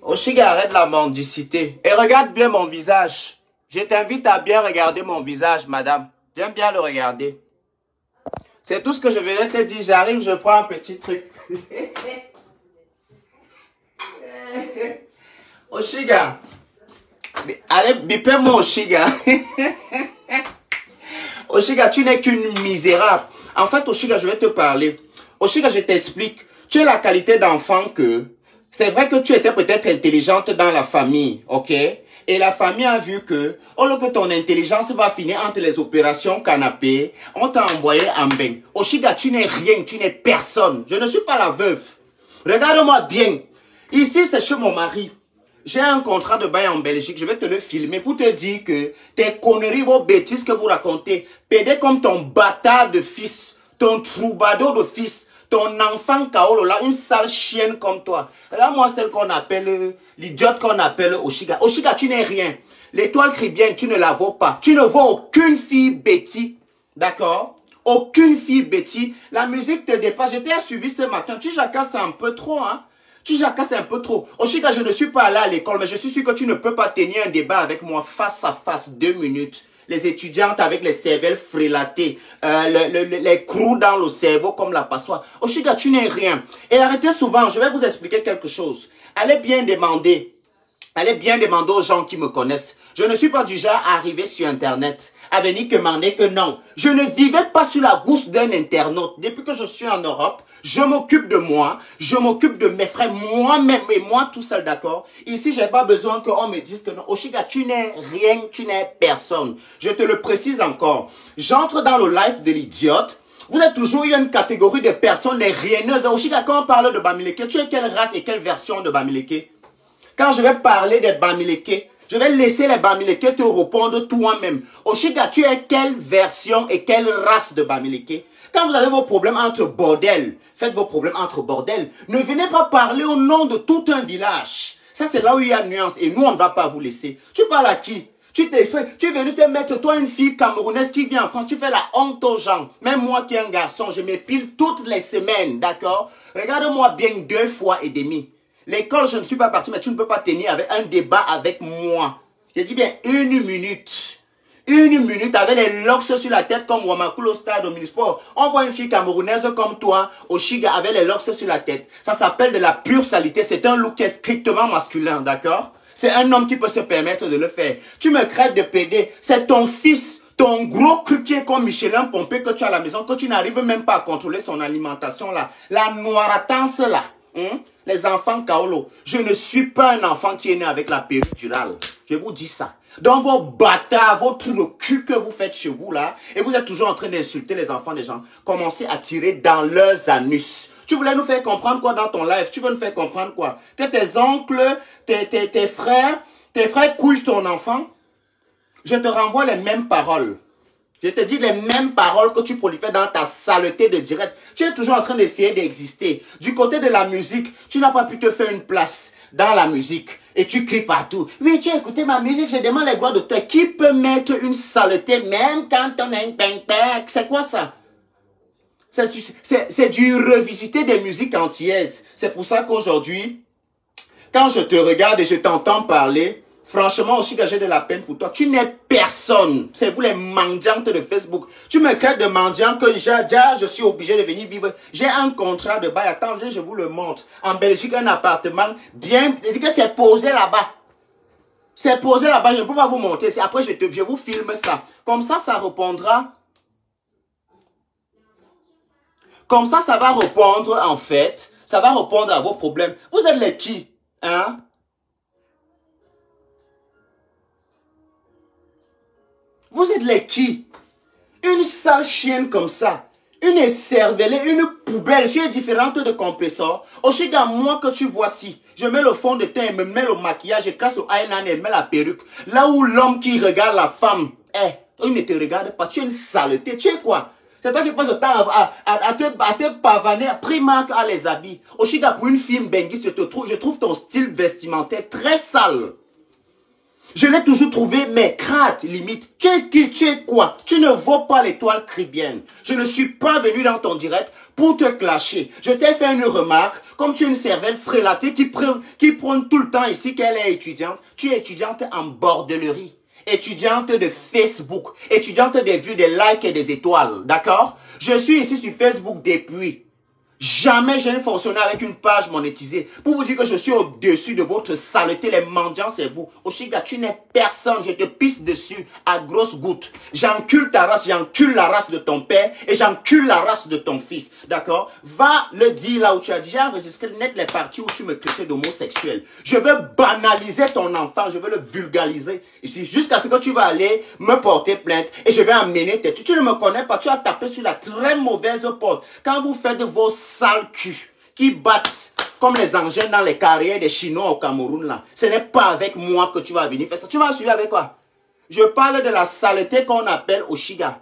Oshiga, arrête la mendicité. Et regarde bien mon visage. Je t'invite à bien regarder mon visage, madame. Viens bien le regarder. C'est tout ce que je venais te dire. J'arrive, je prends un petit truc. Oshiga. Allez, bipez-moi, Oshiga. Oshiga, tu n'es qu'une misérable. En fait, Oshiga, je vais te parler. Oshiga, je t'explique. Tu as la qualité d'enfant que... C'est vrai que tu étais peut-être intelligente dans la famille, ok? Et la famille a vu que, au lieu que ton intelligence va finir entre les opérations canapé, on t'a envoyé en bain. Oshiga, tu n'es rien, tu n'es personne. Je ne suis pas la veuve. Regarde-moi bien. Ici, c'est chez mon mari. J'ai un contrat de bail en Belgique. Je vais te le filmer pour te dire que tes conneries, vos bêtises que vous racontez, pédez comme ton bâtard de fils, ton troubadour de fils, ton enfant Kaolo, là, une sale chienne comme toi. Là, moi, celle qu'on appelle, l'idiote qu'on appelle Oshiga. Oshiga, tu n'es rien. L'étoile crie bien, tu ne la vaux pas. Tu ne vaux aucune fille Betty. D'accord? Aucune fille Betty. La musique te dépasse. Je t'ai suivi ce matin. Tu jacasses un peu trop, hein? Tu jacasses un peu trop. Oshiga, je ne suis pas allé à l'école, mais je suis sûr que tu ne peux pas tenir un débat avec moi face à face, 2 minutes. Les étudiantes avec les cervelles frélatées, les crous dans le cerveau comme la passoire. Oshiga, tu n'es rien. Et arrêtez souvent, je vais vous expliquer quelque chose. Allez bien demander aux gens qui me connaissent. Je ne suis pas du genre à arriver sur Internet, à venir demander que non. Je ne vivais pas sur la gousse d'un internaute. Depuis que je suis en Europe, je m'occupe de moi, je m'occupe de mes frères, moi-même et moi tout seul, d'accord? Ici, j'ai pas besoin qu'on me dise que non. Oshiga, tu n'es rien, tu n'es personne. Je te le précise encore. J'entre dans le live de l'idiote. Vous êtes toujours une catégorie de personnes, les rienneuses. Oshiga, quand on parle de Bamileke, tu es quelle race et quelle version de Bamileke? Quand je vais parler des Bamileke, je vais laisser les Bamileke te répondre toi-même. Oshiga, tu es quelle version et quelle race de Bamileke? Quand vous avez vos problèmes entre bordel, faites vos problèmes entre bordel. Ne venez pas parler au nom de tout un village. Ça, c'est là où il y a nuance. Et nous, on ne va pas vous laisser. Tu parles à qui? Tu es venu te mettre, toi, une fille camerounaise qui vient en France. Tu fais la honte aux gens. Même moi qui est un garçon, je m'épile toutes les semaines, d'accord? Regarde-moi bien 2 fois et demi. L'école, je ne suis pas parti, mais tu ne peux pas tenir avec un débat avec moi. J'ai dit bien 1 minute. 1 minute avec les locks sur la tête comme Wamakulo Stade au Minisport. On voit une fille camerounaise comme toi, Oshiga, avec les locks sur la tête. Ça s'appelle de la pure saleté. C'est un look qui est strictement masculin, d'accord? C'est un homme qui peut se permettre de le faire. Tu me craites de pédé. C'est ton fils, ton gros cruquier comme Michelin Pompé que tu as à la maison, que tu n'arrives même pas à contrôler son alimentation là. La noiratance là. Les enfants Kaolo. Je ne suis pas un enfant qui est né avec la péridurale. Je vous dis ça. Dans vos bâtards, vos trous de cul que vous faites chez vous là, et vous êtes toujours en train d'insulter les enfants des gens, commencez à tirer dans leurs anus. Tu voulais nous faire comprendre quoi dans ton live? Tu veux nous faire comprendre quoi? Que tes oncles, tes frères couillent ton enfant? Je te renvoie les mêmes paroles. Je te dis les mêmes paroles que tu prolifères dans ta saleté de direct. Tu es toujours en train d'essayer d'exister. Du côté de la musique, tu n'as pas pu te faire une place dans la musique. Et tu cries partout. Oui, tu as écouté ma musique, je demande les droits d'auteur. Qui peut mettre une saleté même quand on a une ping-pong? C'est quoi ça? C'est du revisiter des musiques antillaises. C'est pour ça qu'aujourd'hui, quand je te regarde et je t'entends parler, franchement, Oshiga, j'ai de la peine pour toi. Tu n'es personne. C'est vous les mendiantes de Facebook. Tu me crées de mendiant que je suis obligé de venir vivre. J'ai un contrat de bail. Attendez, je vous le montre. En Belgique, un appartement bien... Je que c'est posé là-bas. C'est posé là-bas. Je ne peux pas vous montrer. Après, je vous filme ça. Comme ça répondra. Comme ça va répondre, en fait. Ça va répondre à vos problèmes. Vous êtes les qui? Hein? Vous êtes les qui? Une sale chienne comme ça. Une écervelée, une poubelle. Tu es différente de compresseur. Oshiga, moi que tu vois si. Je mets le fond de teint, je me mets le maquillage, je casse le eyeliner, je mets la perruque. Là où l'homme qui regarde la femme, il ne te regarde pas. Tu es une saleté. Tu es quoi? C'est toi qui passes le temps à te pavaner. Primark à les habits. Oshiga, pour une fille benguiste, je trouve ton style vestimentaire très sale. Je l'ai toujours trouvé, mais crade, limite. Tu es qui? Tu es quoi? Tu ne vaux pas l'étoile cribienne. Je ne suis pas venu dans ton direct pour te clasher. Je t'ai fait une remarque, comme tu es une cervelle frélatée qui prône tout le temps ici qu'elle est étudiante. Tu es étudiante en bordellerie. Étudiante de Facebook. Étudiante des vues, des likes et des étoiles. D'accord? Je suis ici sur Facebook depuis. Jamais j'ai un fonctionnaire avec une page monétisée pour vous dire que je suis au-dessus de votre saleté. Les mendiants, c'est vous. Oshiga, tu n'es personne. Je te pisse dessus à grosses gouttes. J'encule ta race, j'encule la race de ton père et j'encule la race de ton fils. D'accord? Va le dire là où tu as déjà enregistré net les parties où tu me traitais d'homosexuel. Je veux banaliser ton enfant, je veux le vulgariser ici jusqu'à ce que tu vas aller me porter plainte et je vais emmener tes... Tu ne me connais pas, tu as tapé sur la très mauvaise porte. Quand vous faites vos sales culs qui battent comme les engins dans les carrières des Chinois au Cameroun là, ce n'est pas avec moi que tu vas venir faire ça. Tu vas suivre avec quoi? Je parle de la saleté qu'on appelle Oshiga.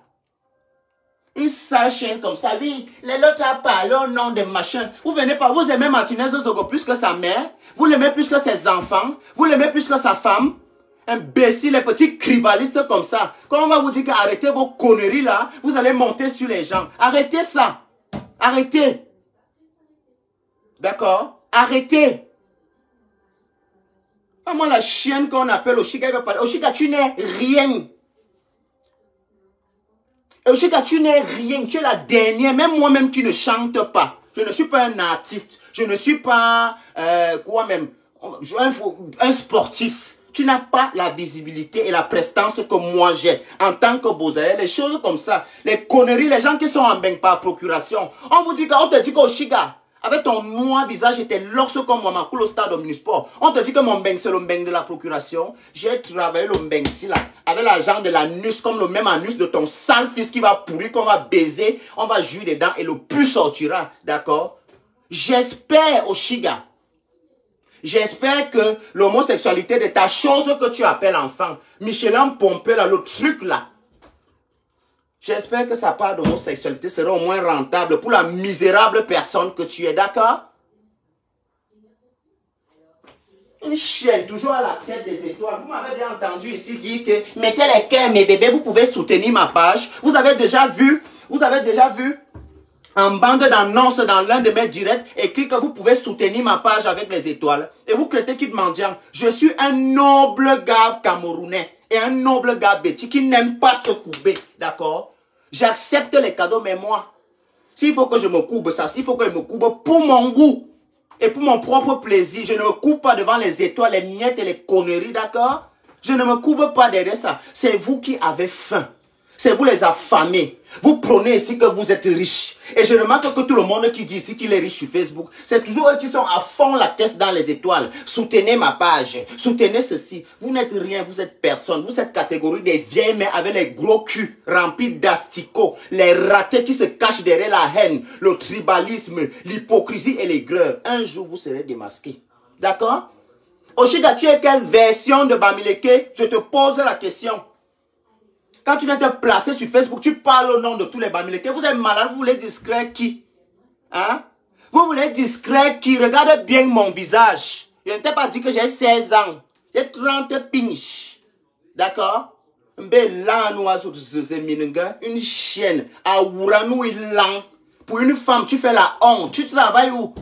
Une sale chienne comme ça, oui, les autres a parlé au nom de machin. Vous venez pas, vous aimez Martinez Zogo plus que sa mère, vous l'aimez plus que ses enfants, vous l'aimez plus que sa femme. Imbécile, les petits cribalistes comme ça. Quand on va vous dire qu'arrêtez vos conneries là, vous allez monter sur les gens. Arrêtez ça. Arrêtez. D'accord? Arrêtez. Moi, la chienne qu'on appelle Oshiga, il va parler. Oshiga, tu n'es rien. Oshiga, tu n'es rien. Tu es la dernière. Même moi-même qui ne chante pas. Je ne suis pas un artiste. Je ne suis pas, quoi même, un sportif. Tu n'as pas la visibilité et la prestance que moi j'ai en tant que Bozaï. Les choses comme ça, les conneries, les gens qui sont en bain par procuration. On vous dit on te dit qu'Oshiga, avec ton noir visage et tes locks comme moi, ma coule au stade Omnisport, on te dit que mon bain c'est le bain de la procuration. J'ai travaillé le bain ici là, avec l'argent de l'anus, comme le même anus de ton sale fils qui va pourrir, qu'on va baiser, on va jouer dedans et le plus sortira. D'accord? J'espère, Oshiga. J'espère que l'homosexualité de ta chose que tu appelles enfant, Michelin Pompé, là, le truc là, j'espère que sa part d'homosexualité sera au moins rentable pour la misérable personne que tu es, d'accord? Une chienne, toujours à la tête des étoiles. Vous m'avez bien entendu ici dire que mettez les cœurs, mes bébés, vous pouvez soutenir ma page. Vous avez déjà vu en bande d'annonce dans l'un de mes directs, écrit que vous pouvez soutenir ma page avec les étoiles. Et vous créez qui mendiant. Je suis un noble gars camerounais et un noble gars bêtis qui n'aime pas se courber. D'accord? J'accepte les cadeaux, mais moi, s'il faut que je me courbe ça, s'il faut que je me courbe pour mon goût et pour mon propre plaisir, je ne me courbe pas devant les étoiles, les miettes et les conneries, d'accord? Je ne me courbe pas derrière ça. C'est vous qui avez faim. C'est vous les affamés. Vous prenez ici que vous êtes riches. Et je remarque que tout le monde qui dit ici qu'il est riche sur Facebook, c'est toujours eux qui sont à fond la caisse dans les étoiles. Soutenez ma page. Soutenez ceci. Vous n'êtes rien, vous êtes personne. Vous êtes catégorie des vieilles mains avec les gros culs remplis d'asticots. Les ratés qui se cachent derrière la haine, le tribalisme, l'hypocrisie et l'aigreur. Un jour, vous serez démasqués. D'accord? Oshiga, tu es quelle version de Bamileke? Je te pose la question. Quand tu viens te placer sur Facebook, tu parles au nom de tous les Bamileke. Vous êtes malade, vous voulez discret qui? Hein? Vous voulez discret qui? Regardez bien mon visage. Je ne t'ai pas dit que j'ai 16 ans. J'ai 30 pinches. D'accord? Une chienne. Pour une femme, tu fais la honte. Tu travailles où?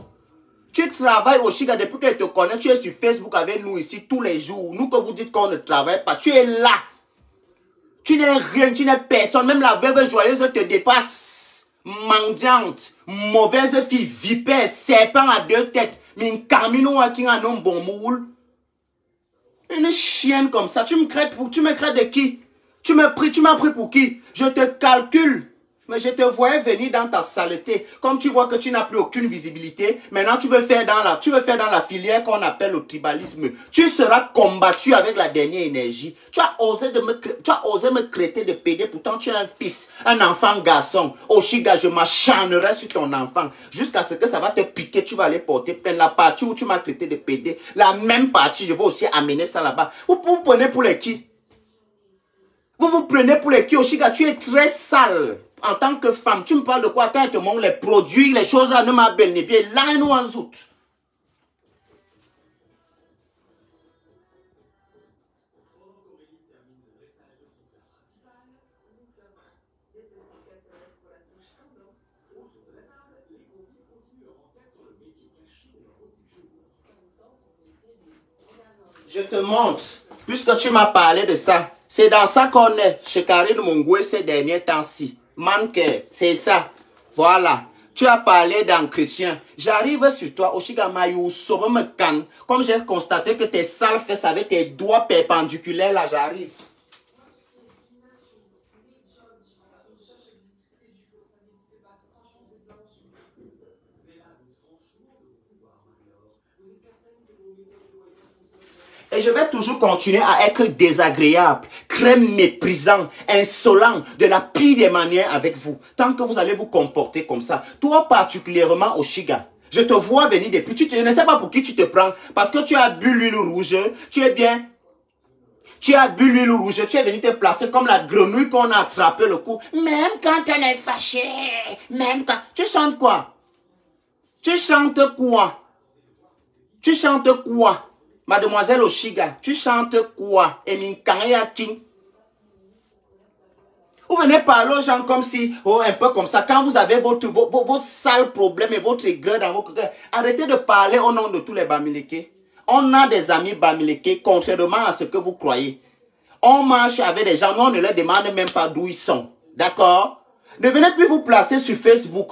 Tu travailles au Chiga depuis qu'elle te connaît. Tu es sur Facebook avec nous ici tous les jours. Nous que vous dites qu'on ne travaille pas. Tu es là. Tu n'es rien, tu n'es personne. Même la veuve joyeuse te dépasse. Mendiante, mauvaise fille, vipère, serpent à deux têtes. Une chienne comme ça. Tu me crées de qui? Tu m'as pris pour qui? Je te calcule. Mais je te voyais venir dans ta saleté. Comme tu vois que tu n'as plus aucune visibilité, maintenant tu veux faire dans la filière qu'on appelle le tribalisme. Tu seras combattu avec la dernière énergie. Tu as osé me traiter de pédé, pourtant tu es un fils, un enfant garçon. Oshiga, je m'acharnerai sur ton enfant jusqu'à ce que ça va te piquer, tu vas aller porter plein. La partie où tu m'as traité de pédé, la même partie, je vais aussi amener ça là-bas. Vous prenez pour les qui? Vous prenez pour les qui? Oshiga, tu es très sale. En tant que femme, tu me parles de quoi? Quand elle te montre les produits, les choses à ne m'appelle ni bien. Là, nous en zout. Je te montre, puisque tu m'as parlé de ça. C'est dans ça qu'on est chez Karine Mungwe ces derniers temps-ci. Manque, c'est ça. Voilà. Tu as parlé d'un chrétien. J'arrive sur toi, Oshiga Mayu, Sobomekan. Comme j'ai constaté que tes sales fesses avec tes doigts perpendiculaires, là, j'arrive. Et je vais toujours continuer à être désagréable, crème méprisant, insolent, de la pire des manières avec vous. Tant que vous allez vous comporter comme ça. Toi particulièrement, Oshiga, je te vois venir depuis. Je ne sais pas pour qui tu te prends. Parce que tu as bu l'huile rouge. Tu es bien. Tu as bu l'huile rouge. Tu es venu te placer comme la grenouille qu'on a attrapé le cou. Même quand on est fâché. Même quand... Tu chantes quoi? Tu chantes quoi? Tu chantes quoi? Mademoiselle Oshiga, tu chantes quoi? Vous venez parler aux gens comme si, oh, un peu comme ça, quand vous avez vos sales problèmes et votre aigreur dans vos cœurs, arrêtez de parler au nom de tous les Bamileke. On a des amis Bamileke, contrairement à ce que vous croyez. On marche avec des gens, nous on ne leur demande même pas d'où ils sont. D'accord? Ne venez plus vous placer sur Facebook.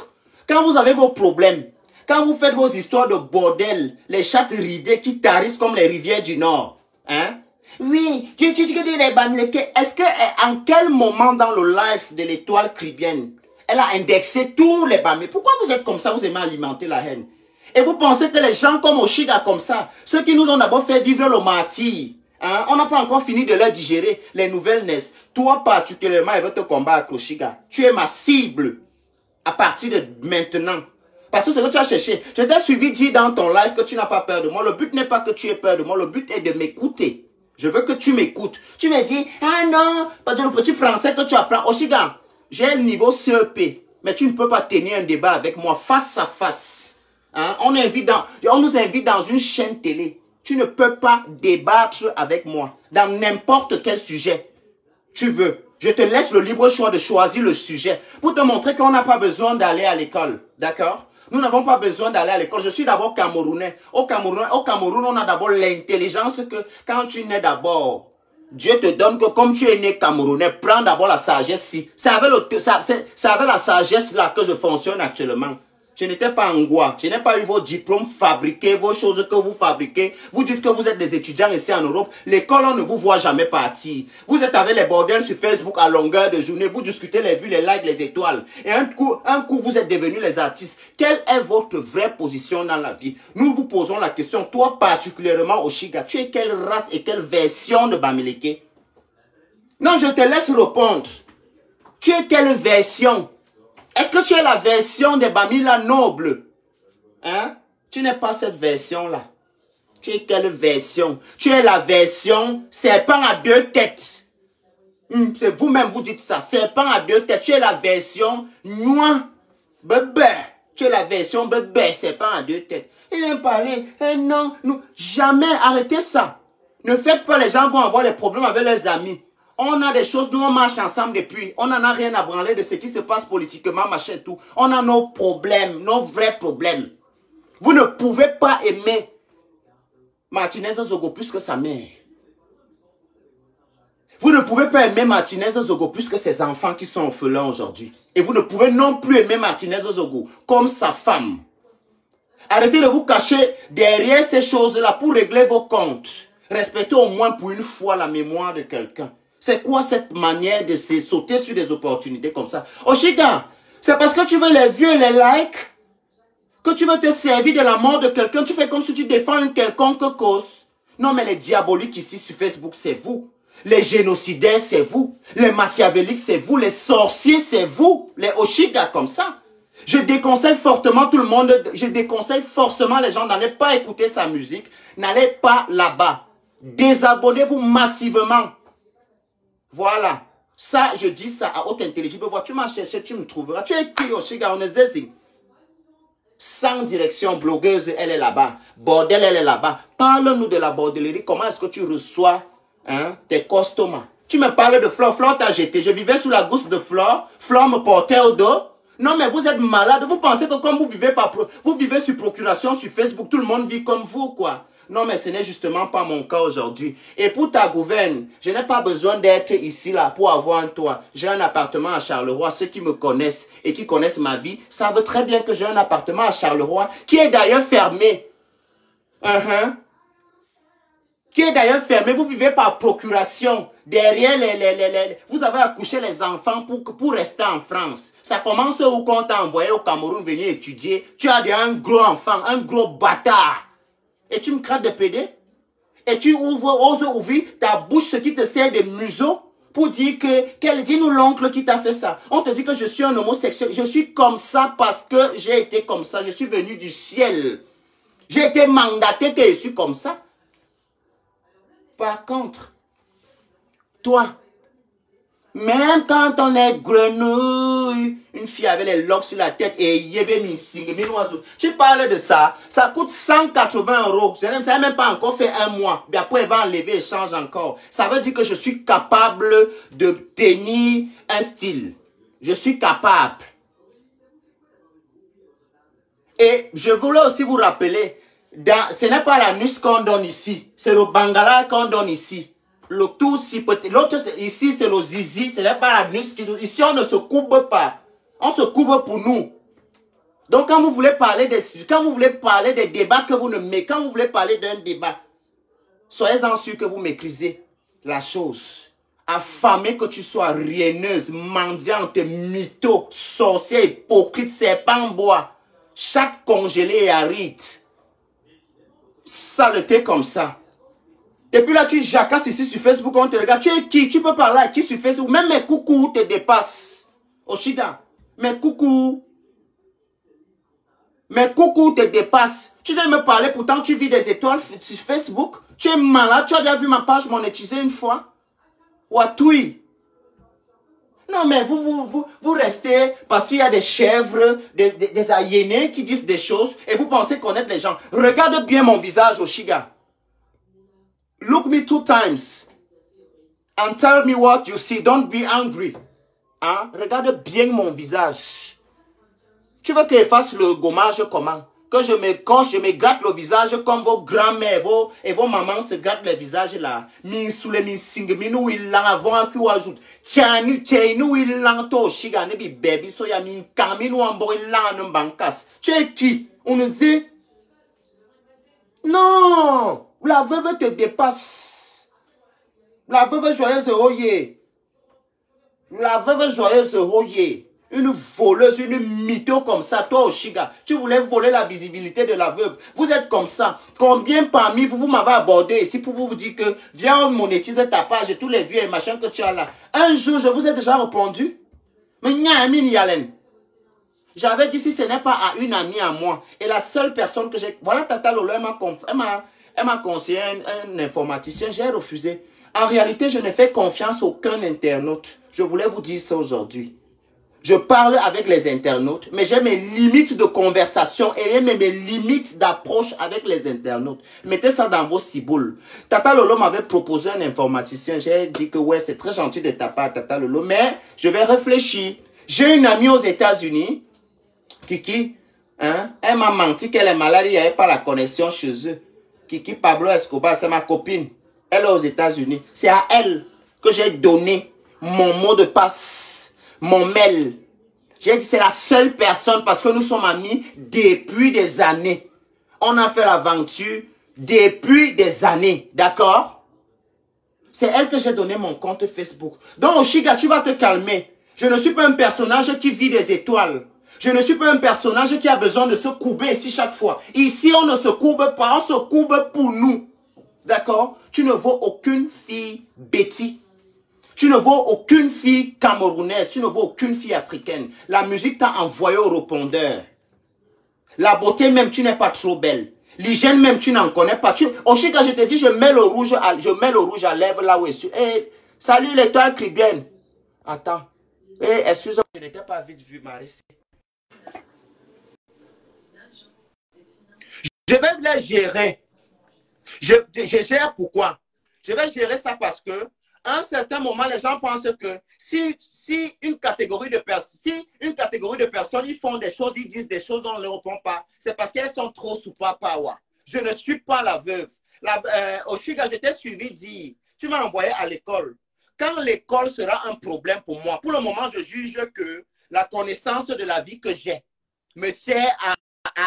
Quand vous avez vos problèmes, quand vous faites vos histoires de bordel, les chattes ridées qui tarissent comme les rivières du Nord, hein? Oui, tu dis les Bamileke, est-ce que, en quel moment dans le live de l'étoile caribéenne, elle a indexé tous les Bamileke? Pourquoi vous êtes comme ça, vous aimez alimenter la haine? Et vous pensez que les gens comme Oshiga comme ça, ceux qui nous ont d'abord fait vivre le martyr, hein, on n'a pas encore fini de leur digérer, les nouvelles naissent. Toi particulièrement, elle veut te combattre, Oshiga. Tu es ma cible à partir de maintenant. Parce que c'est ce que tu as cherché. Je t'ai suivi dire dans ton live que tu n'as pas peur de moi. Le but n'est pas que tu aies peur de moi. Le but est de m'écouter. Je veux que tu m'écoutes. Tu me dis, ah non, pas de le petit français que tu apprends. Oshiga, j'ai le niveau CEP. Mais tu ne peux pas tenir un débat avec moi face à face. Hein? On nous invite dans une chaîne télé. Tu ne peux pas débattre avec moi. Dans n'importe quel sujet tu veux. Je te laisse le libre choix de choisir le sujet. Pour te montrer qu'on n'a pas besoin d'aller à l'école. D'accord? Nous n'avons pas besoin d'aller à l'école. Je suis d'abord Camerounais. Au Cameroun, on a d'abord l'intelligence que quand tu nais d'abord, Dieu te donne que comme tu es né Camerounais, prends d'abord la sagesse ici. C'est avec la sagesse là que je fonctionne actuellement. Je n'étais pas en Goua. Je n'ai pas eu vos diplômes fabriqués, vos choses que vous fabriquez. Vous dites que vous êtes des étudiants ici en Europe. L'école, on ne vous voit jamais partir. Vous êtes avec les bordels sur Facebook à longueur de journée. Vous discutez les vues, les likes, les étoiles. Et un coup, vous êtes devenus les artistes. Quelle est votre vraie position dans la vie? Nous vous posons la question. Toi, particulièrement, Oshiga, tu es quelle race et quelle version de Bamileke? Non, je te laisse répondre. Tu es quelle version? Est-ce que tu es la version des Bamila nobles? Hein? Tu n'es pas cette version-là. Tu es quelle version? Tu es la version serpent à deux têtes. C'est vous-même vous dites ça. Serpent à deux têtes. Tu es la version noix. Bébé. Tu es la version bébé. Serpent à deux têtes. Il vient parler. Eh non, non. Jamais. Arrêtez ça. Ne faites pas, les gens vont avoir des problèmes avec leurs amis. On a des choses, nous on marche ensemble depuis. On n'en a rien à branler de ce qui se passe politiquement, machin, tout. On a nos problèmes, nos vrais problèmes. Vous ne pouvez pas aimer Martinez Zogo plus que sa mère. Vous ne pouvez pas aimer Martinez Zogo plus que ses enfants qui sont orphelins aujourd'hui. Et vous ne pouvez non plus aimer Martinez Zogo comme sa femme. Arrêtez de vous cacher derrière ces choses-là pour régler vos comptes. Respectez au moins pour une fois la mémoire de quelqu'un. C'est quoi cette manière de se sauter sur des opportunités comme ça? Oshiga, c'est parce que tu veux les vues et les likes que tu veux te servir de la mort de quelqu'un. Tu fais comme si tu défends une quelconque cause. Non, mais les diaboliques ici sur Facebook, c'est vous. Les génocidaires, c'est vous. Les machiavéliques, c'est vous. Les sorciers, c'est vous. Les Oshiga comme ça. Je déconseille fortement tout le monde. Je déconseille forcément les gens d'aller pas écouter sa musique. N'allez pas là-bas. Désabonnez-vous massivement. Voilà. Ça, je dis ça à haute intelligible. Tu m'as cherché, tu me trouveras. Tu es qui, Oshiga? On est zézi. Sans direction, blogueuse, elle est là-bas. Bordel, elle est là-bas. Parle-nous de la bordellerie. Comment est-ce que tu reçois tes customers? Tu me parles de Flore. Flore t'a jeté. Je vivais sous la gousse de Flore. Flore me portait au dos. Non, mais vous êtes malade. Vous pensez que comme vous vivez sur procuration sur Facebook, tout le monde vit comme vous, quoi. Non, mais ce n'est justement pas mon cas aujourd'hui. Et pour ta gouverne, je n'ai pas besoin d'être ici là pour avoir un toit. J'ai un appartement à Charleroi. Ceux qui me connaissent et qui connaissent ma vie savent très bien que j'ai un appartement à Charleroi qui est d'ailleurs fermé. Qui est d'ailleurs fermé. Vous vivez par procuration. Derrière vous avez accouché les enfants pour rester en France. Ça commence où quand on t'a envoyé au Cameroun venir étudier. Tu as déjà un gros enfant, un gros bâtard. Et tu me craques de pédé? Et tu oses ouvrir ta bouche, ce qui te sert de museau, pour dire que, dis-nous l'oncle qui t'a fait ça. On te dit que je suis un homosexuel. Je suis comme ça parce que j'ai été comme ça. Je suis venu du ciel. J'ai été mandaté que je suis comme ça. Par contre, toi, même quand on est grenouille, une fille avec les locks sur la tête et tu parles de ça, ça coûte 180 €. Je n'ai même pas encore fait un mois. Mais après, elle va enlever et change encore. Ça veut dire que je suis capable de tenir un style. Je suis capable. Et je voulais aussi vous rappeler, ce n'est pas la nuit qu'on donne ici, c'est le bangala qu'on donne ici. Le tout si peut-être, l'autre ici c'est le zizi, ce n'est pas la nuit qui donne. Ici on ne se coupe pas, on se coupe pour nous. Donc quand vous voulez parler des débats que vous ne mettez, quand vous voulez parler d'un débat, soyez-en sûr que vous maîtrisez la chose. Affamé que tu sois, rieneuse, mendiante, mytho, sorcière, hypocrite, serpent en bois, chaque congelé et aride. Saleté comme ça. Et puis là, tu jacasses ici sur Facebook, on te regarde. Tu es qui? Tu peux parler à qui sur Facebook? Même mes coucous te dépassent. Oshida, mes coucous. Mes coucous te dépassent. Tu viens me parler, pourtant tu vis des étoiles sur Facebook. Tu es malade. Tu as déjà vu ma page monétisée une fois? Ouatoui. Non, mais vous restez parce qu'il y a des chèvres, des aliénés qui disent des choses et vous pensez connaître les gens. Regarde bien mon visage, Oshiga. Look me 2 times and tell me what you see. Don't be angry. Hein? Regarde bien mon visage. Tu veux que je fasse le gommage comment? Que je me coche, je me gratte le visage comme vos grands-mères et vos mamans se grattent le visage là. Mi sous les mi sing mi nou il lang avant qui wajout. Tianu tienu il lang to shiga ne bi baby so ya mi kami nou ambo il lang en bankas. Tu es qui? On nous dit non, la veuve te dépasse. La veuve joyeuse oye. La veuve joyeuse oye. Une voleuse, une mytho comme ça, toi Oshiga, tu voulais voler la visibilité de la veuve. Vous êtes comme ça. Combien parmi vous, vous m'avez abordé ici pour vous dire que viens on monétise ta page et tous les vues et machins que tu as là. Un jour, je vous ai déjà répondu. Mais j'avais dit si ce n'est pas à une amie à moi et la seule personne que j'ai... Voilà, Tata Lolo, elle m'a conseillé un informaticien, j'ai refusé. En réalité, je ne fais confiance à aucun internaute. Je voulais vous dire ça aujourd'hui. Je parle avec les internautes, mais j'ai mes limites de conversation et même mes limites d'approche avec les internautes. Mettez ça dans vos ciboules. Tata Lolo m'avait proposé un informaticien. J'ai dit que ouais, c'est très gentil de ta part, Tata Lolo, mais je vais réfléchir. J'ai une amie aux États-Unis, Kiki, hein, elle m'a menti qu'elle est malade, il n'y avait pas la connexion chez eux. Kiki Pablo Escobar, c'est ma copine. Elle est aux États-Unis. C'est à elle que j'ai donné mon mot de passe. Mon mail. J'ai dit c'est la seule personne parce que nous sommes amis depuis des années. On a fait l'aventure depuis des années. D'accord? C'est elle que j'ai donné mon compte Facebook. Donc Oshiga, tu vas te calmer. Je ne suis pas un personnage qui vit des étoiles. Je ne suis pas un personnage qui a besoin de se courber ici chaque fois. Ici, on ne se courbe pas, on se courbe pour nous. D'accord? Tu ne vaux aucune fille Betty. Tu ne vaux aucune fille camerounaise, tu ne vaux aucune fille africaine. La musique t'a envoyé au répondeur. La beauté même, tu n'es pas trop belle. L'hygiène même, tu n'en connais pas. Oshiga, je te dis, je mets le rouge à lèvres là où je suis. Hey, salut l'étoile cribienne. Attends. Hey, excuse-moi, je n'étais pas vite vu, Marie. Je vais les gérer. Je gère pourquoi? Je vais gérer ça parce que à un certain moment, les gens pensent que si une catégorie de personnes, ils font des choses, ils disent des choses, on ne les répond pas, c'est parce qu'elles sont trop super power. Je ne suis pas la veuve. Oshiga, je t'ai suivi dire, tu m'as envoyé à l'école. Quand l'école sera un problème pour moi, pour le moment, je juge que la connaissance de la vie que j'ai me sert à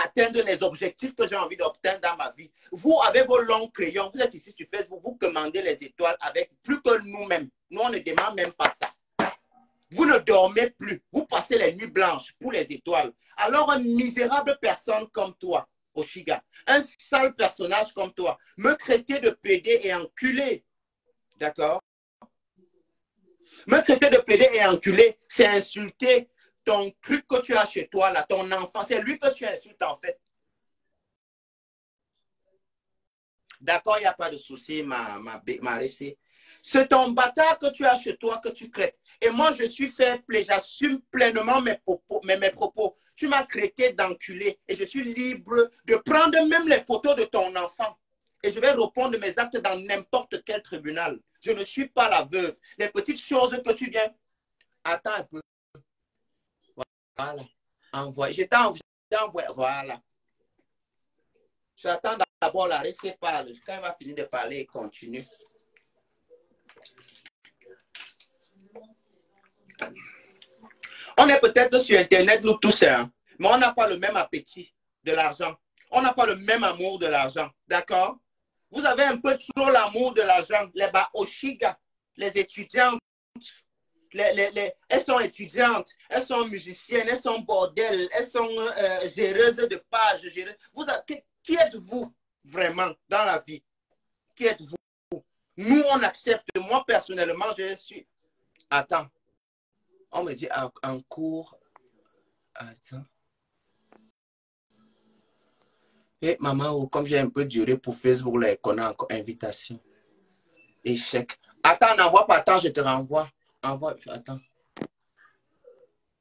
atteindre les objectifs que j'ai envie d'obtenir dans ma vie. Vous, avec vos longs crayons, vous êtes ici sur Facebook, vous commandez les étoiles avec plus que nous-mêmes. Nous, on ne demande même pas ça. Vous ne dormez plus. Vous passez les nuits blanches pour les étoiles. Alors, une misérable personne comme toi, Oshiga, un sale personnage comme toi, me traiter de pédé et enculé. D'accord? Me traiter de pédé et enculé, c'est insulter ton truc que tu as chez toi, là, ton enfant. C'est lui que tu insultes, en fait. D'accord, il n'y a pas de souci, ma récit. C'est ton bâtard que tu as chez toi que tu crètes. Et moi, je suis fair play. J'assume pleinement mes propos. Tu m'as traité d'enculé et je suis libre de prendre même les photos de ton enfant. Et je vais répondre de mes actes dans n'importe quel tribunal. Je ne suis pas la veuve. Les petites choses que tu viens... Attends un peu. Voilà. Envoie. Je t'ai envoyé. Voilà. J'attends d'abord la récit parle. Quand il va finir de parler, il continue. On est peut-être sur Internet, nous tous, hein, mais on n'a pas le même appétit de l'argent. On n'a pas le même amour de l'argent. D'accord? Vous avez un peu trop l'amour de l'argent. Les Oshiga, les étudiantes, elles sont étudiantes, elles sont musiciennes, elles sont bordel, elles sont géreuses de pages. Qui êtes-vous vraiment dans la vie? Qui êtes-vous? Nous, on accepte. Moi, personnellement, je suis... Attends. On me dit en cours. Attends. Et maman, comme j'ai un peu duré pour Facebook, là, qu'on a encore invitation. Échec. Attends, n'envoie pas. Attends, je te renvoie. Envoie. Attends.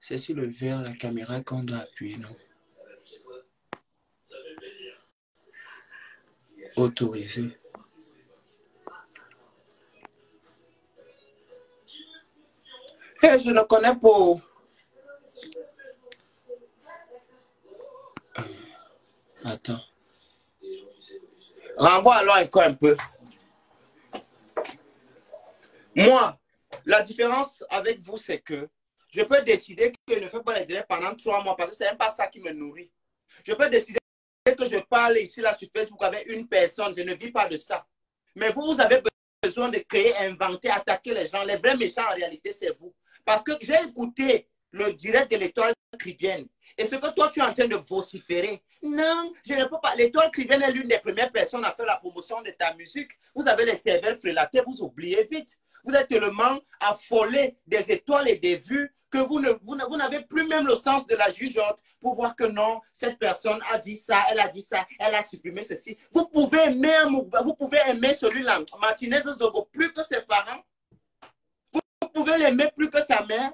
C'est sur le verre, la caméra qu'on doit appuyer, non? Autorisé. Hey, je ne connais pas. Attends. Renvoie alors encore un peu. Moi, la différence avec vous, c'est que je peux décider que je ne fais pas les directs pendant 3 mois parce que ce n'est pas ça qui me nourrit. Je peux décider que je parle ici, là, sur Facebook avec une personne. Je ne vis pas de ça. Mais vous avez besoin de créer, inventer, attaquer les gens. Les vrais méchants, en réalité, c'est vous. Parce que j'ai écouté le direct de l'Étoile Caribéenne. Et ce que toi, tu es en train de vociférer. Non, je ne peux pas. L'Étoile Caribéenne est l'une des premières personnes à faire la promotion de ta musique. Vous avez les cervelles frélatées, vous oubliez vite. Vous êtes tellement affolé des étoiles et des vues que vous n'avez plus même le sens de la jugeote pour voir que non, cette personne a dit ça, elle a supprimé ceci. Vous pouvez aimer celui-là, Martinez Zogo, plus que ses parents. Vous pouvez l'aimer plus que sa mère.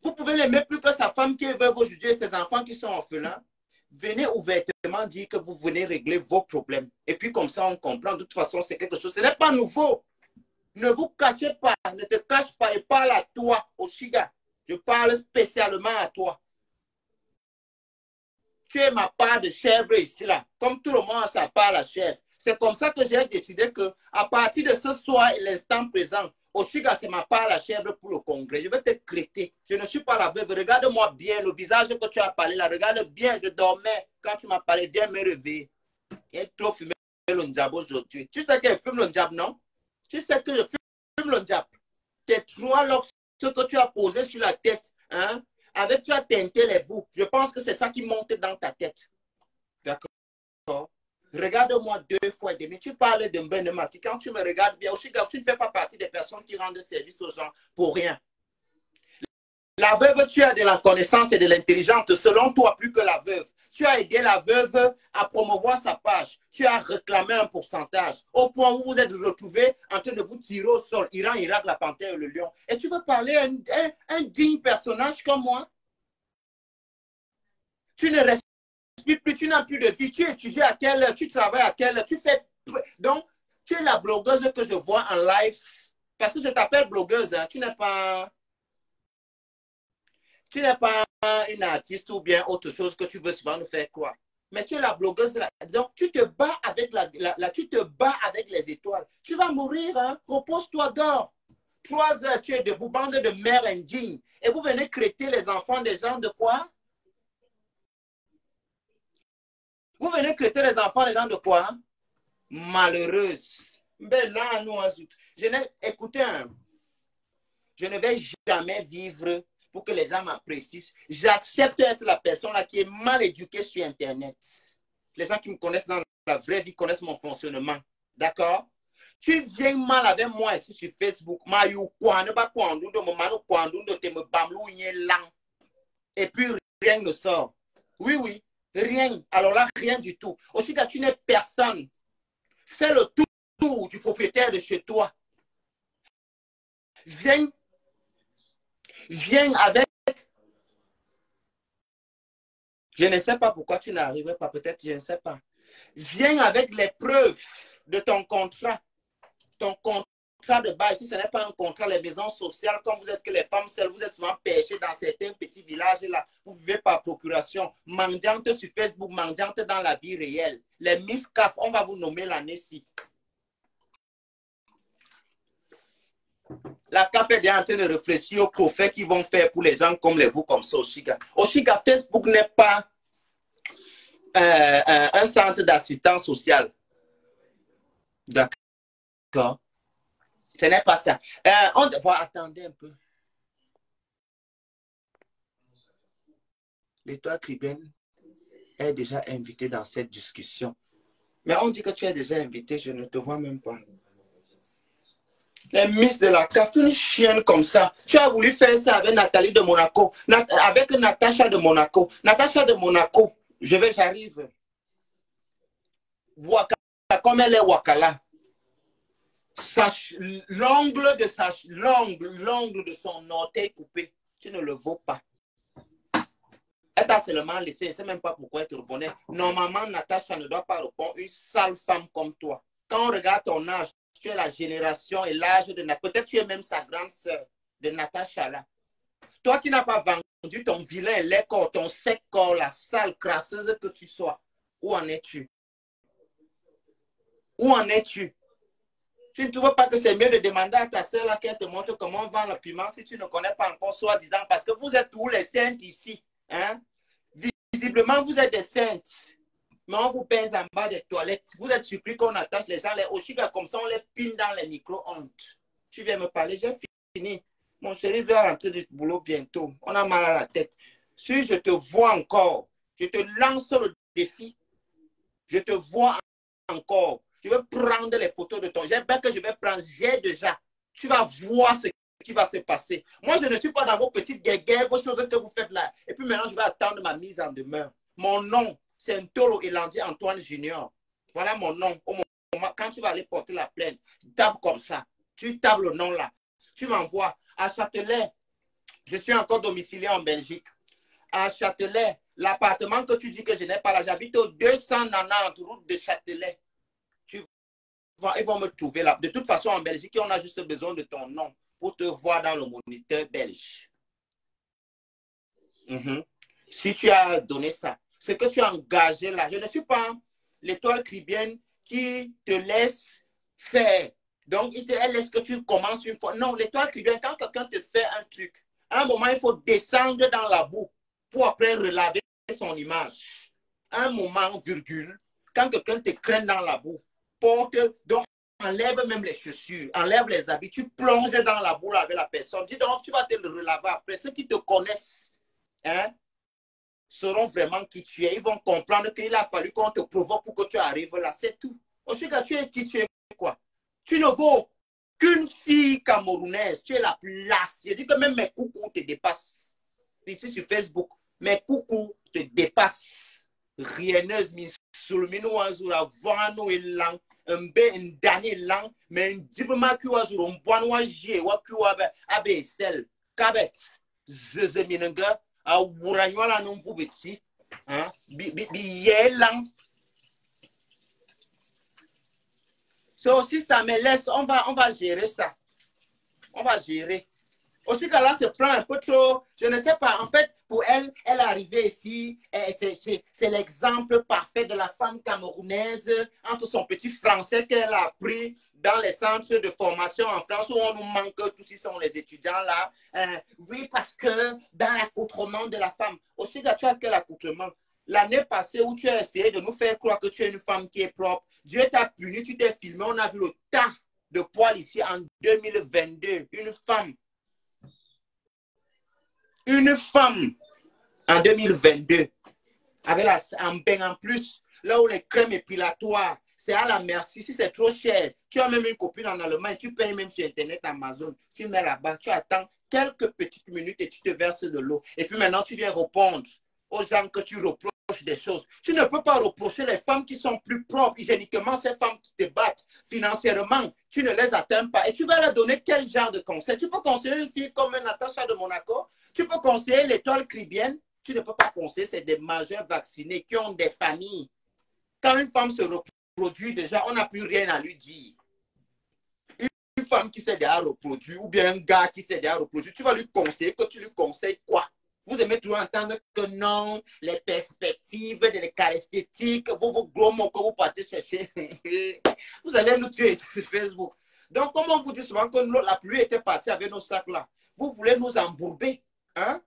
Vous pouvez l'aimer plus que sa femme qui veut vous juger, ses enfants qui sont orphelins. Venez ouvertement dire que vous venez régler vos problèmes. Et puis comme ça, on comprend. De toute façon, c'est quelque chose. Ce n'est pas nouveau. Ne vous cachez pas. Ne te cache pas et parle à toi, Oshiga. Je parle spécialement à toi. Tu es ma part de chèvre ici, là. Comme tout le monde a sa part à chèvre. C'est comme ça que j'ai décidé que à partir de ce soir et l'instant présent, Oshiga, c'est ma part la chèvre pour le congrès. Je vais te traiter. Je ne suis pas la veuve. Regarde-moi bien le visage que tu as parlé là. Regarde bien. Je dormais quand tu m'as parlé. Viens me réveiller. Il est trop fumé le Ndjab aujourd'hui. Tu sais que je fume le Ndjab, non? Tu sais que je fume le Ndjab. Tes 3 locks, ce que tu as posé sur la tête, hein? Avec tu as teinté les boucles. Je pense que c'est ça qui monte dans ta tête. D'accord? Regarde-moi 2 fois et demi. Tu parles de Mbenema. Quand tu me regardes bien, aussi, tu ne fais pas partie des personnes qui rendent service aux gens pour rien. La veuve, tu as de la connaissance et de l'intelligence, selon toi, plus que la veuve. Tu as aidé la veuve à promouvoir sa page. Tu as réclamé un pourcentage. Au point où vous êtes retrouvés en train de vous tirer au sol. Iran, Irak, la panthère et le lion. Et tu veux parler à un digne personnage comme moi? Tu ne respires plus, tu n'as plus de vie. Tu étudies à quelle heure? Tu travailles à quelle heure? Tu fais... Donc, tu es la blogueuse que je vois en live. Parce que je t'appelle blogueuse. Hein. Tu n'es pas une artiste ou bien autre chose que tu veux souvent nous faire croire. Mais tu es la blogueuse de la... Donc, tu te bats avec, tu te bats avec les étoiles. Tu vas mourir, hein? Repose-toi, dors. 3 heures, tu es debout, bande de mères indignes. Et vous venez crêter les enfants des gens de quoi? Vous venez crêter les enfants des gens de quoi? Malheureuse. Mais là, nous, écoutez, hein, je ne vais jamais vivre pour que les gens m'apprécient. J'accepte d'être la personne là qui est mal éduquée sur Internet. Les gens qui me connaissent dans la vraie vie connaissent mon fonctionnement. D'accord? Tu viens mal avec moi ici sur Facebook. Et puis rien ne sort. Oui, oui. Rien. Alors là, rien du tout. Aussi, quand tu n'es personne, fais le tour du propriétaire de chez toi. Viens avec... Je ne sais pas pourquoi tu n'arrives pas, peut-être, je ne sais pas. Viens avec les preuves de ton contrat. Ton contrat de bail. Si ce n'est pas un contrat, les maisons sociales, comme vous êtes que les femmes seules, vous êtes souvent pêchées dans certains petits villages là. Vous vivez par procuration. Mendiante sur Facebook, mendiante dans la vie réelle. Les Miss CAF, on va vous nommer l'année-ci. La CAF est déjà en train de réfléchir aux profits qu'ils vont faire pour les gens comme vous, comme ça, Oshiga. Oshiga, Facebook n'est pas un centre d'assistance sociale. D'accord. Ce n'est pas ça. On va attendre un peu. L'Étoile Tribune est déjà invité dans cette discussion. Mais on dit que tu es déjà invité, je ne te vois même pas. Les Miss de la CAF, une chienne comme ça. Tu as voulu faire ça avec Nathalie de Monaco, avec Natacha de Monaco. Natacha de Monaco, j'arrive. Wakala, comme elle est Wakala. L'angle de son orteil coupé, tu ne le vaux pas. Elle t'a seulement laissé, je ne sais même pas pourquoi elle te répondait. Normalement, Natacha ne doit pas répondre une sale femme comme toi. Quand on regarde ton âge, tu es la génération et l'âge de Natacha. Peut-être tu es même sa grande sœur de Natacha là. Toi qui n'as pas vendu ton vilain lait corps, ton sec corps, la sale crasseuse que tu sois, où en es-tu? Où en es-tu? Tu ne trouves pas que c'est mieux de demander à ta sœur là qu'elle te montre comment on vend le piment si tu ne connais pas encore soi-disant, parce que vous êtes tous les saintes ici. Hein? Visiblement, vous êtes des saintes. Mais on vous pèse en bas des toilettes. Vous êtes surpris qu'on attache les gens, les Oshiga, comme ça, on les pine dans les micro-ondes. Tu viens me parler, j'ai fini. Mon chéri va rentrer du boulot bientôt. On a mal à la tête. Si je te vois encore, je te lance le défi. Je te vois encore. Je vais prendre les photos de ton. J'espère que je vais prendre. J'ai déjà. Tu vas voir ce qui va se passer. Moi, je ne suis pas dans vos petites guerres, vos choses que vous faites là. Et puis maintenant, je vais attendre ma mise en demeure. Mon nom, c'est Ntolo Elandi Antoine Junior. Voilà mon nom. Au moment, quand tu vas aller porter la plainte, tape comme ça. Tu tapes le nom là. Tu m'envoies à Châtelet. Je suis encore domicilié en Belgique. À Châtelet, l'appartement que tu dis que je n'ai pas là, j'habite au 290 route de Châtelet. Ils vont me trouver là. De toute façon, en Belgique, on a juste besoin de ton nom pour te voir dans le moniteur belge. Si tu as donné ça, ce que tu as engagé là, je ne suis pas l'Étoile Tribune qui te laisse faire. Donc, elle laisse que tu commences une fois. Non, l'Étoile Tribune, quand quelqu'un te fait un truc, à un moment, il faut descendre dans la boue pour après relaver son image. À un moment, virgule, quand quelqu'un te craint dans la boue, porte, donc enlève même les chaussures, enlève les habits, tu plonges dans la boue avec la personne. Dis donc, tu vas te le relaver après. Ceux qui te connaissent, hein, sauront vraiment qui tu es. Ils vont comprendre qu'il a fallu qu'on te provoque pour que tu arrives là. C'est tout. Ensuite, tu es qui, tu es quoi? Tu ne vaux qu'une fille camerounaise. Tu es la place. Je dis que même mes coucous te dépassent. Ici sur Facebook, mes coucous te dépassent. Rieneuse, Sulmino, Azura, Vano et Lang. Un dernier lang, mais un diplôme qui was un bon waje, wa qui wa abe sel, kabet, zeminanga, a wuranyola non vous beti, hein, bi lang. So, si ça me laisse, on va gérer ça. On va gérer. Aussi, là se prend un peu trop, je ne sais pas. En fait, pour elle, elle est arrivée ici, c'est l'exemple parfait de la femme camerounaise entre son petit français qu'elle a appris dans les centres de formation en France où on nous manque tous, ils sont les étudiants là. Oui, parce que dans l'accoutrement de la femme. Aussi, tu as quel accoutrement? L'année passée où tu as essayé de nous faire croire que tu es une femme qui est propre, Dieu t'a puni, tu t'es filmé, on a vu le tas de poils ici en 2022. Une femme en 2022 avec un bain en plus, là où les crèmes épilatoires, c'est à la merci. Si c'est trop cher, tu as même une copine en Allemagne, tu payes même sur Internet, Amazon, tu mets là-bas, tu attends quelques petites minutes et tu te verses de l'eau. Et puis maintenant, tu viens répondre aux gens que tu reproches des choses. Tu ne peux pas reprocher les femmes qui sont plus propres hygiéniquement, ces femmes qui te battent financièrement, tu ne les atteins pas. Et tu vas leur donner quel genre de conseil? Tu peux conseiller une fille comme Natacha de Monaco, tu peux conseiller l'étoile caribéenne, tu ne peux pas conseiller, c'est des majeurs vaccinés qui ont des familles. Quand une femme se reproduit déjà, on n'a plus rien à lui dire. Une femme qui s'est déjà reproduit ou bien un gars qui s'est déjà reproduit, tu vas lui conseiller que tu lui conseilles quoi? Vous aimez toujours entendre que non, les perspectives, les cas esthétiques, vos gros mots que vous partez chercher. Vous allez nous tuer sur Facebook. Donc, comme on vous dit souvent que la pluie était partie avec nos sacs là, vous voulez nous embourber. Hein?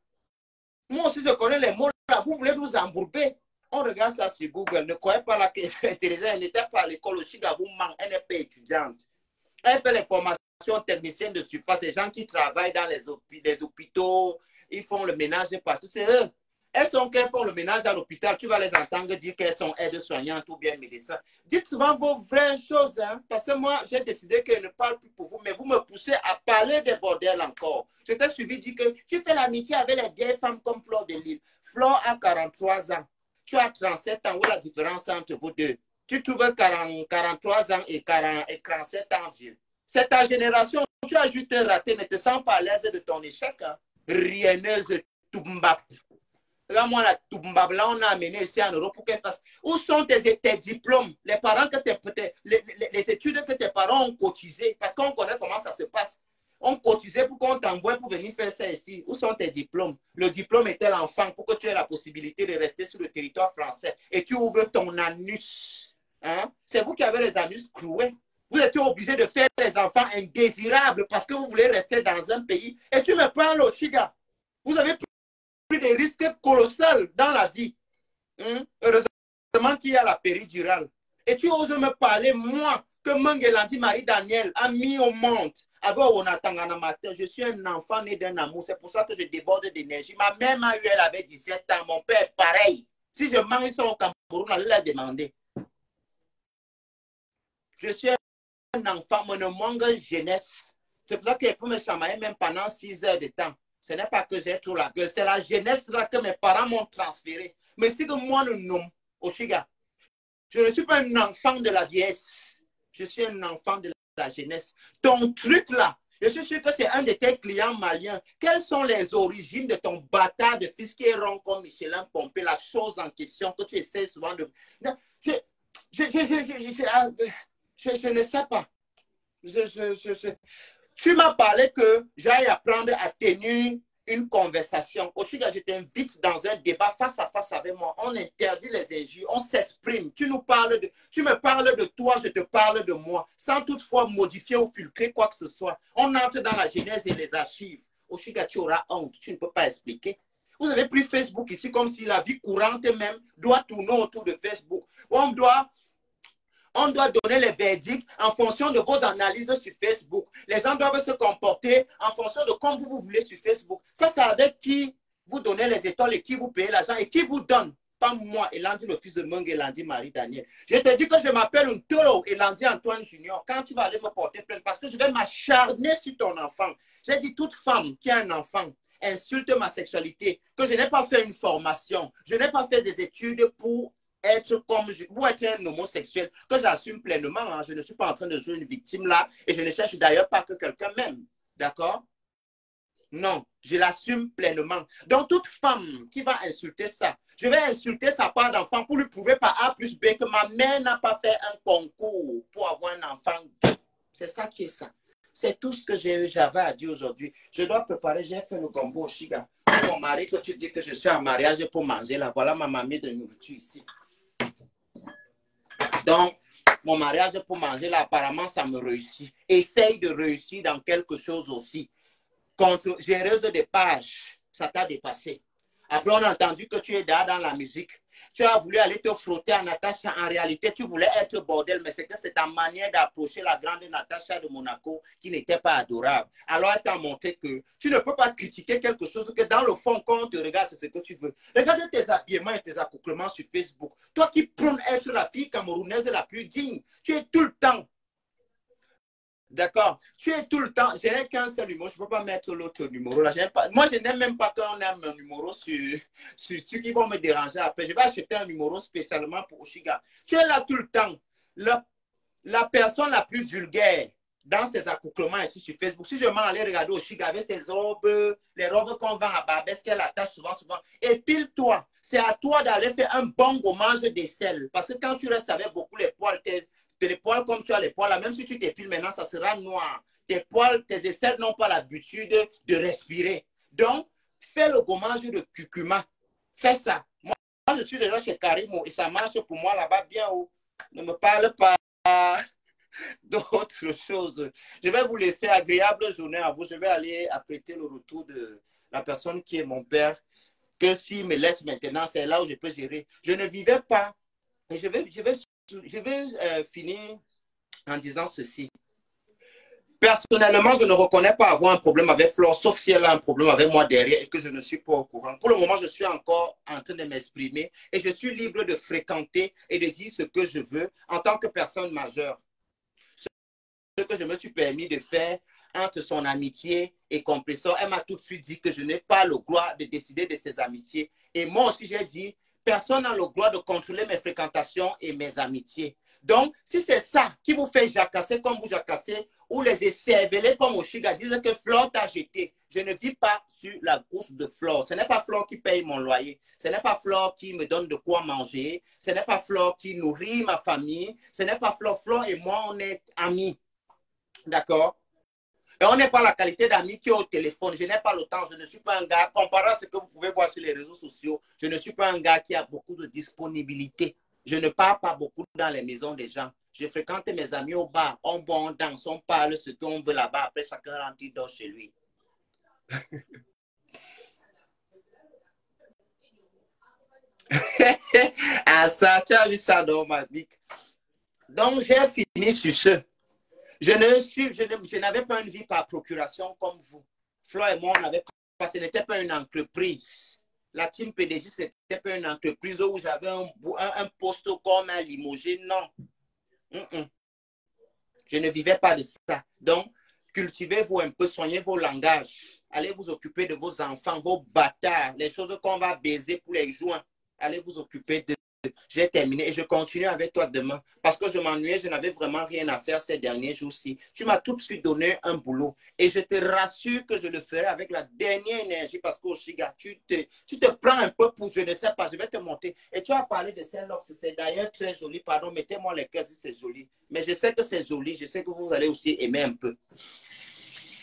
Moi aussi, je connais les mots là. Vous voulez nous embourber. On regarde ça sur Google. Ne croyez pas là qu'elle est intéressante. Elle n'était pas à l'école au Chigabouman. Elle n'est pas étudiante. Elle fait les formations techniciennes de surface. Les gens qui travaillent dans les hôpitaux, ils font le ménage partout. C'est eux. Elles sont qu'elles font le ménage dans l'hôpital. Tu vas les entendre dire qu'elles sont aides-soignantes ou bien médecins. Dites souvent vos vraies choses. Hein, parce que moi, j'ai décidé que je ne parle plus pour vous. Mais vous me poussez à parler des bordels encore. Je t'ai suivi dire que tu fais l'amitié avec les vieilles femmes comme Flore de Lille. Flore a 43 ans. Tu as 37 ans. Où est la différence entre vous deux? Tu trouves 43 ans et 47 ans vieux. C'est ta génération. Tu as juste raté. Ne te sens pas à l'aise de ton échec. Hein? Rieneuse Toumbap. Là, moi, la Toumbap, là, on a amené ici en Europe pour qu'elle fasse. Où sont tes diplômes? Les parents que les études que tes parents ont cotisées. Parce qu'on connaît comment ça se passe. On cotisait pour qu'on t'envoie pour venir faire ça ici. Où sont tes diplômes? Le diplôme était l'enfant pour que tu aies la possibilité de rester sur le territoire français. Et tu ouvres ton anus. Hein? C'est vous qui avez les anus cloués. Vous êtes obligé de faire les enfants indésirables parce que vous voulez rester dans un pays. Et tu me parles au Chiga. Vous avez pris des risques colossaux dans la vie. Heureusement qu'il y a la péridurale. Et tu oses me parler, moi, que Mangelandi Marie-Daniel a mis au monde. Je suis un enfant né d'un amour. C'est pour ça que je déborde d'énergie. Ma mère m'a eu, elle avait 17 ans. Mon père, pareil. Si je mange, ils sont au Cameroun, elle l'a demandé. Je suis un enfant, mon manque jeunesse. C'est pour ça qu'il peut me chamailler même pendant 6 heures de temps. Ce n'est pas que j'ai trop la gueule. C'est la jeunesse là que mes parents m'ont transféré. Mais si que moi le nom, Oshiga, je ne suis pas un enfant de la vieillesse. Je suis un enfant de la jeunesse. Ton truc là, je suis sûr que c'est un de tes clients maliens. Quelles sont les origines de ton bâtard de fils qui est rond comme Michelin Pompé, la chose en question que tu essaies souvent de... Non, je ne sais pas. Tu m'as parlé que j'aille apprendre à tenir une conversation. Au Chiga, je t'invite dans un débat face à face avec moi. On interdit les injures, on s'exprime. Tu me parles de toi, je te parle de moi, sans toutefois modifier ou filtrer quoi que ce soit. On entre dans la genèse et les archives. Au Chiga, tu auras honte, tu ne peux pas expliquer. Vous avez pris Facebook ici comme si la vie courante même doit tourner autour de Facebook. On doit donner les verdicts en fonction de vos analyses sur Facebook. Les gens doivent se comporter en fonction de comme vous voulez sur Facebook. Ça, c'est avec qui vous donnez les étoiles et qui vous payez l'argent et qui vous donne. Pas moi, Elandi, le fils de Mung, Elandi, Marie-Daniel. Je te dis que je m'appelle un taureau, Elandi Antoine Junior. Quand tu vas aller me porter plainte, parce que je vais m'acharner sur ton enfant. J'ai dit, toute femme qui a un enfant insulte ma sexualité, que je n'ai pas fait une formation, je n'ai pas fait des études pour être un homosexuel, que j'assume pleinement. Hein. Je ne suis pas en train de jouer une victime là et je ne cherche d'ailleurs pas que quelqu'un m'aime. D'accord? Non, je l'assume pleinement. Donc, toute femme qui va insulter ça, je vais insulter sa part d'enfant pour lui prouver par A plus B que ma mère n'a pas fait un concours pour avoir un enfant. C'est ça qui est ça. C'est tout ce que j'avais à dire aujourd'hui. Je dois préparer, j'ai fait le gombo au Chiga. Mon mari, que tu dis que je suis en mariage pour manger, là, voilà ma mamie de nourriture ici. Donc, mon mariage pour manger, là, apparemment, ça me réussit. Essaye de réussir dans quelque chose aussi. Géreuse des pages, ça t'a dépassé. Après, on a entendu que tu es dans la musique. Tu as voulu aller te frotter à Natacha. En réalité, tu voulais être bordel, mais c'est que c'est ta manière d'approcher la grande Natacha de Monaco qui n'était pas adorable. Alors, elle t'a montré que tu ne peux pas critiquer quelque chose que dans le fond, quand on te regarde, c'est ce que tu veux. Regarde tes habillements et tes accouplements sur Facebook. Toi qui prônes être la fille camerounaise la plus digne, tu es tout le temps. D'accord. Tu es tout le temps. Je n'ai qu'un seul numéro. Je ne peux pas mettre l'autre numéro là. Moi, je n'aime même pas qu'on ait un numéro sur ceux qui vont me déranger après. Je vais acheter un numéro spécialement pour Oshiga. Tu es là tout le temps. La personne la plus vulgaire dans ses accouplements ici sur Facebook. Si je m'en allais regarder Oshiga avec ses robes, les robes qu'on vend à Barbès, qu'elle attache souvent. Et pile-toi. C'est à toi d'aller faire un bon gommage d'aisselle. Parce que quand tu restes avec beaucoup les poils, les poils comme tu as les poils là, même si tu t'épiles maintenant, ça sera noir. Tes poils, tes aisselles n'ont pas l'habitude de respirer. Donc, fais le gommage de curcuma. Fais ça. Moi, je suis déjà chez Karimo et ça marche pour moi là-bas bien haut. Ne me parle pas d'autres choses. Je vais vous laisser agréable journée à vous. Je vais aller apprêter le retour de la personne qui est mon père. Que s'il me laisse maintenant, c'est là où je peux gérer. Je ne vivais pas. Et je vais finir en disant ceci. Personnellement, je ne reconnais pas avoir un problème avec Flore, sauf si elle a un problème avec moi derrière et que je ne suis pas au courant. Pour le moment, je suis encore en train de m'exprimer et je suis libre de fréquenter et de dire ce que je veux en tant que personne majeure. Ce que je me suis permis de faire entre son amitié et compresseur, elle m'a tout de suite dit que je n'ai pas le droit de décider de ses amitiés. Et moi aussi, j'ai dit, personne n'a le droit de contrôler mes fréquentations et mes amitiés. Donc, si c'est ça qui vous fait jacasser comme vous jacassez, ou les écervelés comme Oshiga disent que Flore t'a jeté, je ne vis pas sur la bourse de Flore. Ce n'est pas Flore qui paye mon loyer. Ce n'est pas Flore qui me donne de quoi manger. Ce n'est pas Flore qui nourrit ma famille. Ce n'est pas Flore. Flore et moi, on est amis. D'accord? Et on n'est pas la qualité d'amis qui est au téléphone. Je n'ai pas le temps. Je ne suis pas un gars, comparé à ce que vous pouvez voir sur les réseaux sociaux, je ne suis pas un gars qui a beaucoup de disponibilité. Je ne pars pas beaucoup dans les maisons des gens. Je fréquente mes amis au bar. On boit, on danse, on parle ce qu'on veut là-bas. Après, chacun rentre, il dort chez lui. Ah ça, tu as vu ça dans ma vie. Donc, j'ai fini sur ce. Je n'avais pas une vie par procuration comme vous. Flore et moi, ce n'était pas une entreprise. La team PDG, ce n'était pas une entreprise où j'avais un poste comme un limogé. Non. Je ne vivais pas de ça. Donc, cultivez-vous un peu, soignez vos langages. Allez vous occuper de vos enfants, vos bâtards, les choses qu'on va baiser pour les joints. Allez vous occuper de... J'ai terminé et je continue avec toi demain parce que je m'ennuyais, je n'avais vraiment rien à faire ces derniers jours-ci. Tu m'as tout de suite donné un boulot et je te rassure que je le ferai avec la dernière énergie parce que Oshiga, tu te prends un peu pour, je ne sais pas, je vais te monter. Et tu as parlé de Saint-Lox, c'est d'ailleurs très joli, pardon, mettez-moi les cœurs si c'est joli. Mais je sais que c'est joli, je sais que vous allez aussi aimer un peu.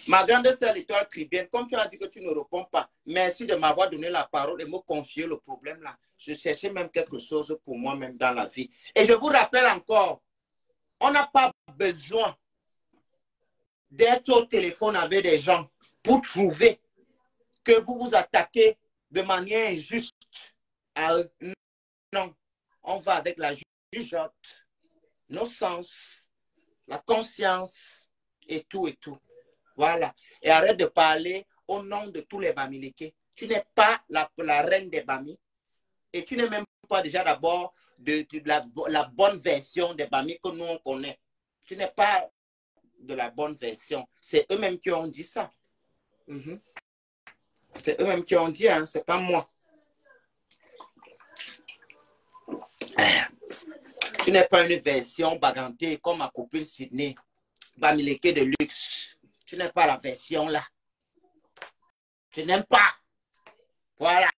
Ma grande sœur, l'étoile Cribienne, comme tu as dit que tu ne réponds pas, merci de m'avoir donné la parole et me confier le problème là. Je cherchais même quelque chose pour moi-même dans la vie. Et je vous rappelle encore, on n'a pas besoin d'être au téléphone avec des gens pour trouver que vous vous attaquez de manière injuste à eux. Non, on va avec la jugeote, nos sens, la conscience et tout et tout. Voilà. Et arrête de parler au nom de tous les Bamileke. Tu n'es pas la reine des Bami. Et tu n'es même pas déjà d'abord de la bonne version des Bami que nous on connaît. Tu n'es pas de la bonne version. C'est eux-mêmes qui ont dit ça. C'est eux-mêmes qui ont dit, hein, c'est pas moi. Tu n'es pas une version bagantée comme ma copine Sydney. Bamileke de luxe. Tu n'es pas la version là. Je n'aime pas. Voilà.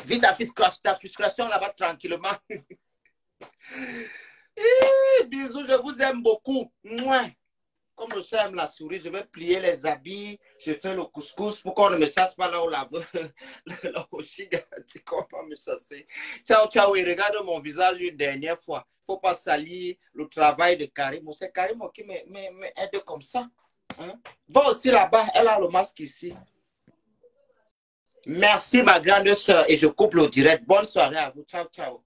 Vis ta frustration là-bas tranquillement. Bisous, je vous aime beaucoup. Mouais. comme le chat aime la souris, je vais plier les habits, je fais le couscous pour qu'on ne me chasse pas là où la Oshiga dit qu'on va me chasser. Ciao, ciao, et regarde mon visage une dernière fois. Il ne faut pas salir le travail de Karim. C'est Karim qui m'aide comme ça. Hein? Va aussi là-bas, elle a le masque ici. Merci ma grande soeur et je coupe le direct. Bonne soirée à vous. Ciao, ciao.